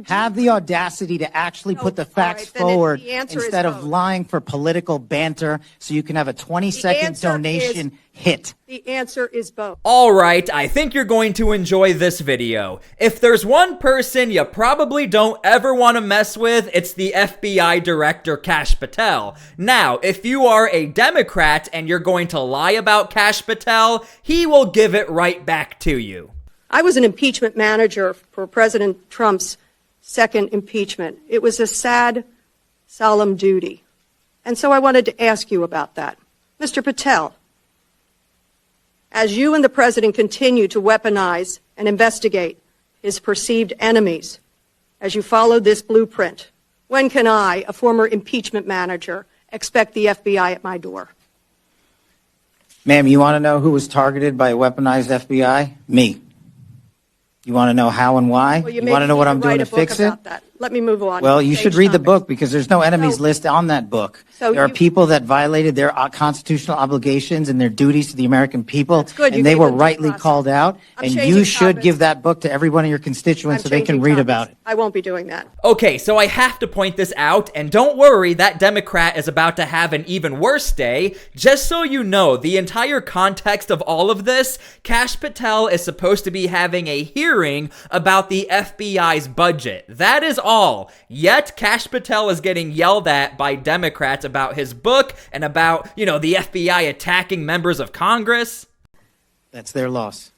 have the audacity to actually put the facts forward instead of lying for political banter so you can have a 20-second donation hit. The answer is both. All right, I think you're going to enjoy this video. If there's one person you probably don't ever want to mess with, it's the FBI Director Kash Patel. Now, if you are a Democrat and you're going to lie about Kash Patel, he will give it right back to you. I was an impeachment manager for President Trump's second impeachment. It was a sad, solemn duty. And so I wanted to ask you about that. Mr. Patel, as you and the President continue to weaponize and investigate his perceived enemies, as you follow this blueprint, when can I, a former impeachment manager, expect the FBI at my door? Ma'am, you want to know who was targeted by a weaponized FBI? Me. You want to know how and why? Well, you want to know what I'm doing to fix it? That. Let me move on. Well, you should read the book because there's no enemies list on that book. So there are people that violated their constitutional obligations and their duties to the American people, good. and they were rightly called out. And you should give that book to every one of your constituents so they can read about it. I won't be doing that. Okay, so I have to point this out, and don't worry, that Democrat is about to have an even worse day. Just so you know, the entire context of all of this, Kash Patel is supposed to be having a hearing about the FBI's budget. That is all. Yet, Kash Patel is getting yelled at by Democrats about his book and about, the FBI attacking members of Congress. That's their loss.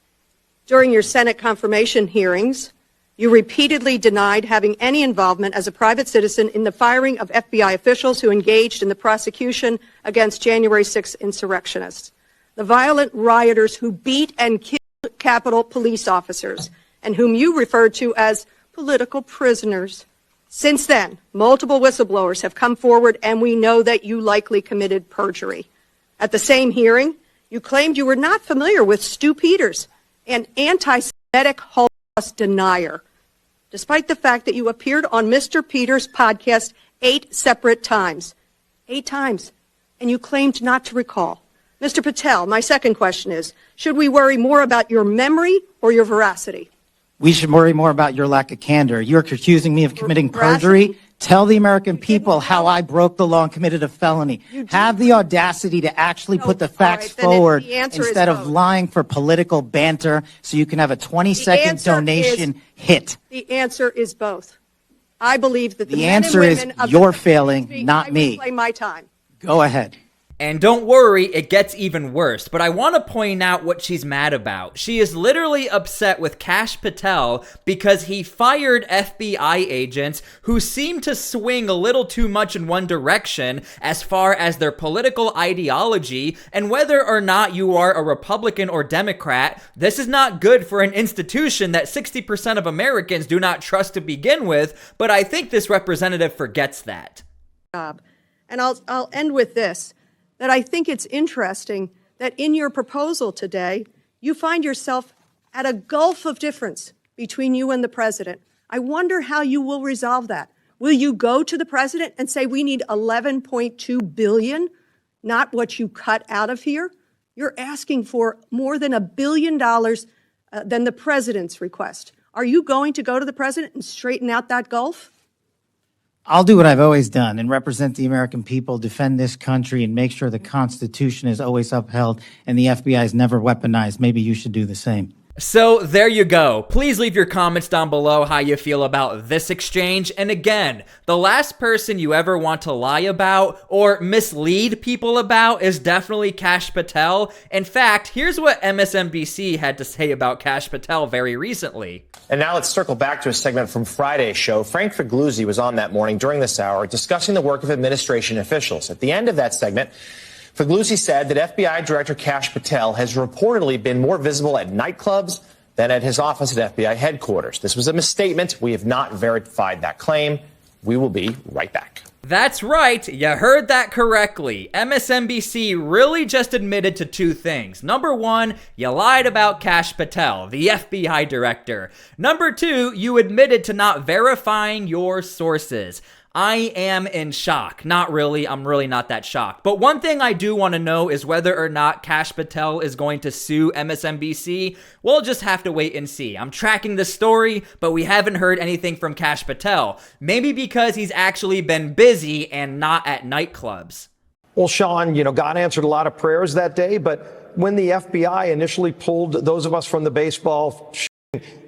During your Senate confirmation hearings, you repeatedly denied having any involvement as a private citizen in the firing of FBI officials who engaged in the prosecution against January 6th insurrectionists, the violent rioters who beat and killed Capitol police officers, and whom you referred to as political prisoners. Since then, multiple whistleblowers have come forward, and we know that you likely committed perjury. At the same hearing, you claimed you were not familiar with Stu Peters, an anti-Semitic Holocaust denier, despite the fact that you appeared on Mr. Peters' podcast 8 separate times. 8 times. And you claimed not to recall. Mr. Patel, my second question is, should we worry more about your memory or your veracity? We should worry more about your lack of candor. You're accusing me of committing perjury. Tell the American people how I broke the law and committed a felony. Have the audacity to actually put the facts forward instead of lying for political banter so you can have a 20-second donation hit. The answer is both. I believe that the answer is you're failing, not me. Play my time. Go ahead. And don't worry, it gets even worse, but I want to point out what she's mad about. She is literally upset with Kash Patel because he fired FBI agents who seem to swing a little too much in one direction as far as their political ideology, and whether or not you are a Republican or Democrat, this is not good for an institution that 60% of Americans do not trust to begin with, but I think this representative forgets that. And I'll end with this. That I think it's interesting that in your proposal today, you find yourself at a gulf of difference between you and the president. I wonder how you will resolve that. Will you go to the president and say we need $11.2 billion, not what you cut out of here? You're asking for more than $1 billion than the president's request. Are you going to go to the president and straighten out that gulf? I'll do what I've always done and represent the American people, defend this country, and make sure the Constitution is always upheld and the FBI is never weaponized. Maybe you should do the same. So there you go. Please leave your comments down below how you feel about this exchange. And again, the last person you ever want to lie about or mislead people about is definitely Kash Patel. In fact, here's what MSNBC had to say about Kash Patel very recently. And now let's circle back to a segment from Friday's show. Frank Figliuzzi was on that morning during this hour discussing the work of administration officials. At the end of that segment, Figliuzzi said that FBI Director Kash Patel has reportedly been more visible at nightclubs than at his office at FBI headquarters. This was a misstatement. We have not verified that claim. We will be right back. That's right, you heard that correctly. MSNBC really just admitted to 2 things. Number 1, you lied about Kash Patel, the FBI director. Number 2, you admitted to not verifying your sources. I am in shock. Not really. I'm really not that shocked. But one thing I do want to know is whether or not Kash Patel is going to sue MSNBC. We'll just have to wait and see. I'm tracking this story, but we haven't heard anything from Kash Patel. Maybe because he's actually been busy and not at nightclubs. Well, Sean, God answered a lot of prayers that day, but when the FBI initially pulled those of us from the baseball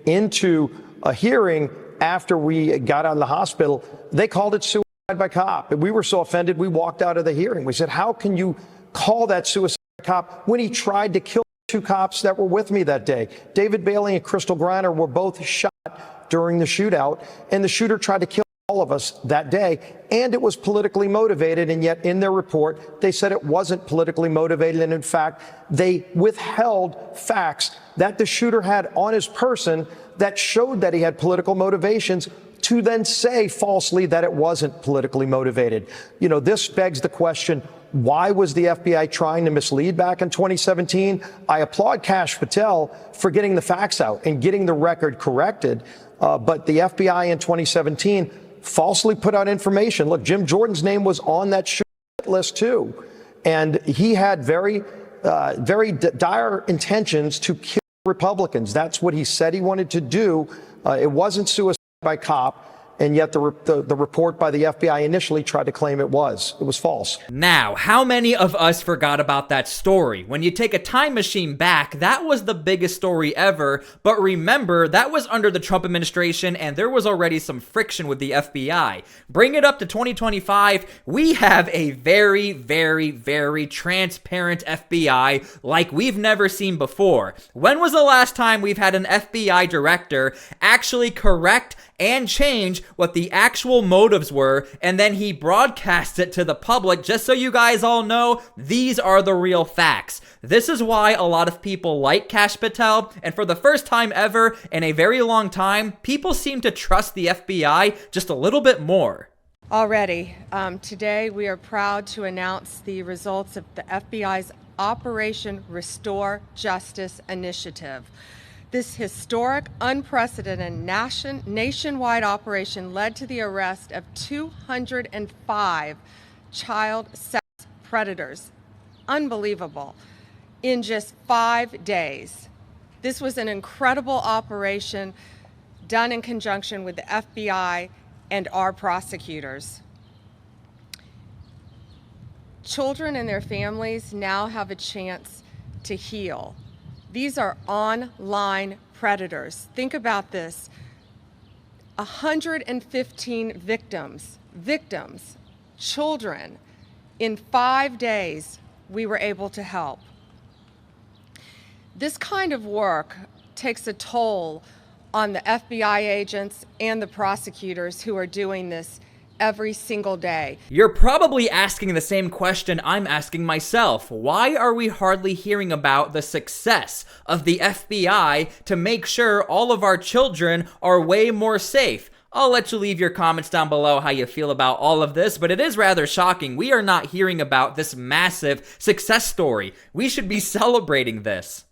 into a hearing after we got out of the hospital, they called it suicide by cop. And we were so offended, we walked out of the hearing. We said, how can you call that suicide by cop when he tried to kill two cops that were with me that day? David Bailey and Crystal Griner were both shot during the shootout, and the shooter tried to kill all of us that day, and it was politically motivated. And yet in their report, they said it wasn't politically motivated. And in fact, they withheld facts that the shooter had on his person that showed that he had political motivations, to then say falsely that it wasn't politically motivated. This begs the question, why was the FBI trying to mislead back in 2017? I applaud Kash Patel for getting the facts out and getting the record corrected. But the FBI in 2017 falsely put out information. Look, Jim Jordan's name was on that list too. And he had very dire intentions to kill Republicans. That's what he said he wanted to do. It wasn't suicide by cop. And yet the report by the FBI initially tried to claim it was. It was false. Now, how many of us forgot about that story? When you take a time machine back, that was the biggest story ever. But remember, that was under the Trump administration, and there was already some friction with the FBI. Bring it up to 2025, we have a very, very, very transparent FBI like we've never seen before. When was the last time we've had an FBI director actually correct and change what the actual motives were, and then he broadcasts it to the public just so you guys all know these are the real facts? This is why a lot of people like Kash Patel, and for the first time ever in a very long time, people seem to trust the FBI just a little bit more. Already, today we are proud to announce the results of the FBI's Operation Restore Justice initiative. This historic, unprecedented nationwide operation led to the arrest of 205 child sex predators. Unbelievable. In just 5 days. This was an incredible operation done in conjunction with the FBI and our prosecutors. Children and their families now have a chance to heal. These are online predators. Think about this. 115 victims, children. In 5 days, we were able to help. This kind of work takes a toll on the FBI agents and the prosecutors who are doing this every single day. You're probably asking the same question I'm asking myself. Why are we hardly hearing about the success of the FBI to make sure all of our children are way more safe? I'll let you leave your comments down below how you feel about all of this, but it is rather shocking. We are not hearing about this massive success story. We should be celebrating this.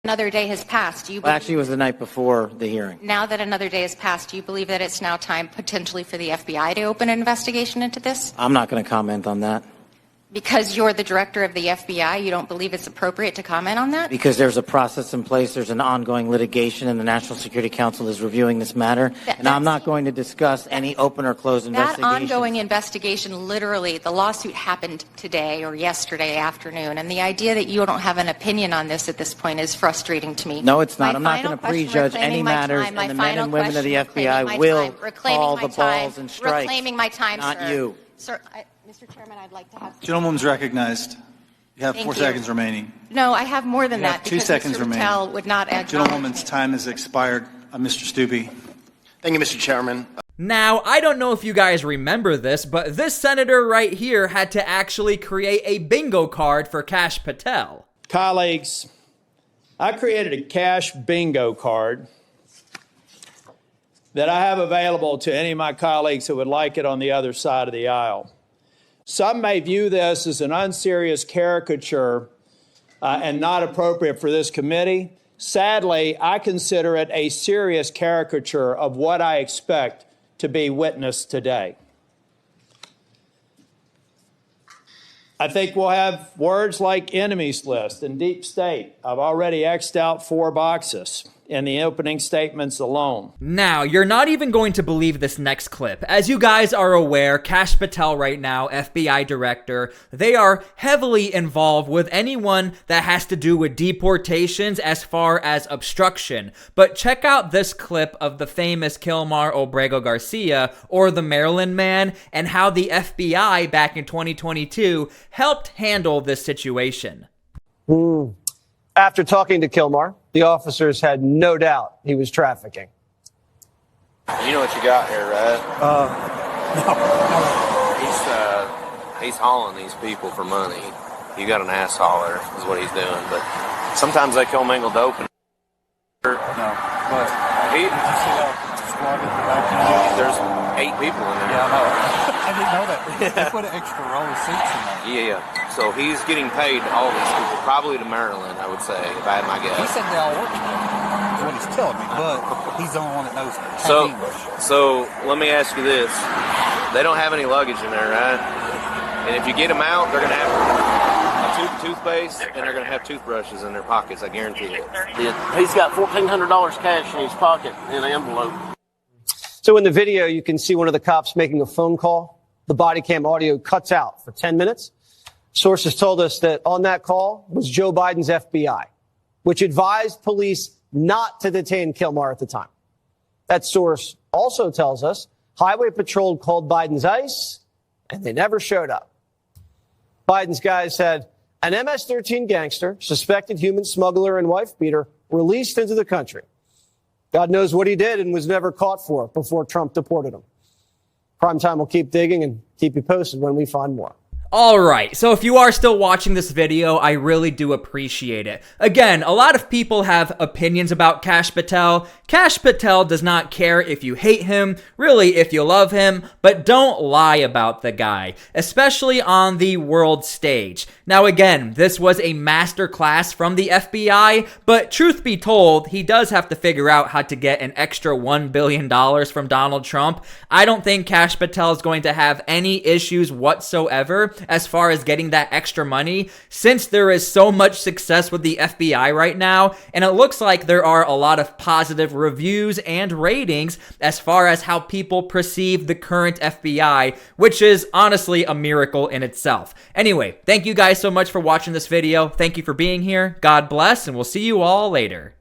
Another day has passed. Well, actually, it was the night before the hearing. Now that another day has passed, do you believe that it's now time potentially for the FBI to open an investigation into this? I'm not going to comment on that. Because you're the director of the FBI, you don't believe it's appropriate to comment on that? Because there's a process in place, there's an ongoing litigation, and the National Security Council is reviewing this matter. And I'm not going to discuss any open or closed investigation. That ongoing investigation, literally, the lawsuit happened today or yesterday afternoon, and the idea that you don't have an opinion on this at this point is frustrating to me. No, it's not. I'm not going to prejudge any matters, and the men and women of the FBI will call the balls and strikes. Reclaiming my time, not sir. you. Sir, Mr. Chairman, I'd like to have... Gentleman's recognized. You have Thank 4 you. seconds remaining. No, I have more than You have that. 2 seconds Mr. remaining. Patel would not add... Gentlewoman's time has expired. Mr. Stubbe. Thank you, Mr. Chairman. Now, I don't know if you guys remember this, but this senator right here had to actually create a bingo card for Kash Patel. Colleagues, I created a Kash bingo card that I have available to any of my colleagues who would like it on the other side of the aisle. Some may view this as an unserious caricature and not appropriate for this committee. Sadly, I consider it a serious caricature of what I expect to be witnessed today. I think we'll have words like enemies list and deep state. I've already X'd out 4 boxes in the opening statements alone. Now, you're not even going to believe this next clip. As you guys are aware, Kash Patel right now, FBI director, they are heavily involved with anyone that has to do with deportations as far as obstruction. But check out this clip of the famous Kilmar Obrego Garcia, or the Maryland Man, and how the FBI back in 2022 helped handle this situation. After talking to Kilmar, the officers had no doubt he was trafficking. You know what you got here, right? No. He's hauling these people for money. You got an ass hauler is what he's doing, but sometimes they commingle dope. No, but there's 8 people in there. Yeah, I know. I didn't know that. They put an extra row of seats in there. Yeah. So he's getting paid to haul these people, probably to Maryland, I would say, if I had my guess. He said they all work together. That's what he's telling me, but he's the only one that knows that. So let me ask you this. They don't have any luggage in there, right? And if you get them out, they're going to have a toothpaste, and they're going to have toothbrushes in their pockets, I guarantee it. He's got $1,400 cash in his pocket in an envelope. So in the video, you can see one of the cops making a phone call. The body cam audio cuts out for 10 minutes. Sources told us that on that call was Joe Biden's FBI, which advised police not to detain Kilmar at the time. That source also tells us Highway Patrol called Biden's ICE, and they never showed up. Biden's guys said an MS-13 gangster, suspected human smuggler and wife beater, released into the country. God knows what he did and was never caught for before Trump deported him. Primetime will keep digging and keep you posted when we find more. Alright, so if you are still watching this video, I really do appreciate it. Again, a lot of people have opinions about Kash Patel. Kash Patel does not care if you hate him, really if you love him, but don't lie about the guy, especially on the world stage. Now again, this was a masterclass from the FBI, but truth be told, he does have to figure out how to get an extra $1 billion from Donald Trump. I don't think Kash Patel is going to have any issues whatsoever as far as getting that extra money, since there is so much success with the FBI right now, and it looks like there are a lot of positive reviews and ratings as far as how people perceive the current FBI, which is honestly a miracle in itself. Anyway, thank you guys so much for watching this video. Thank you for being here. God bless, and we'll see you all later.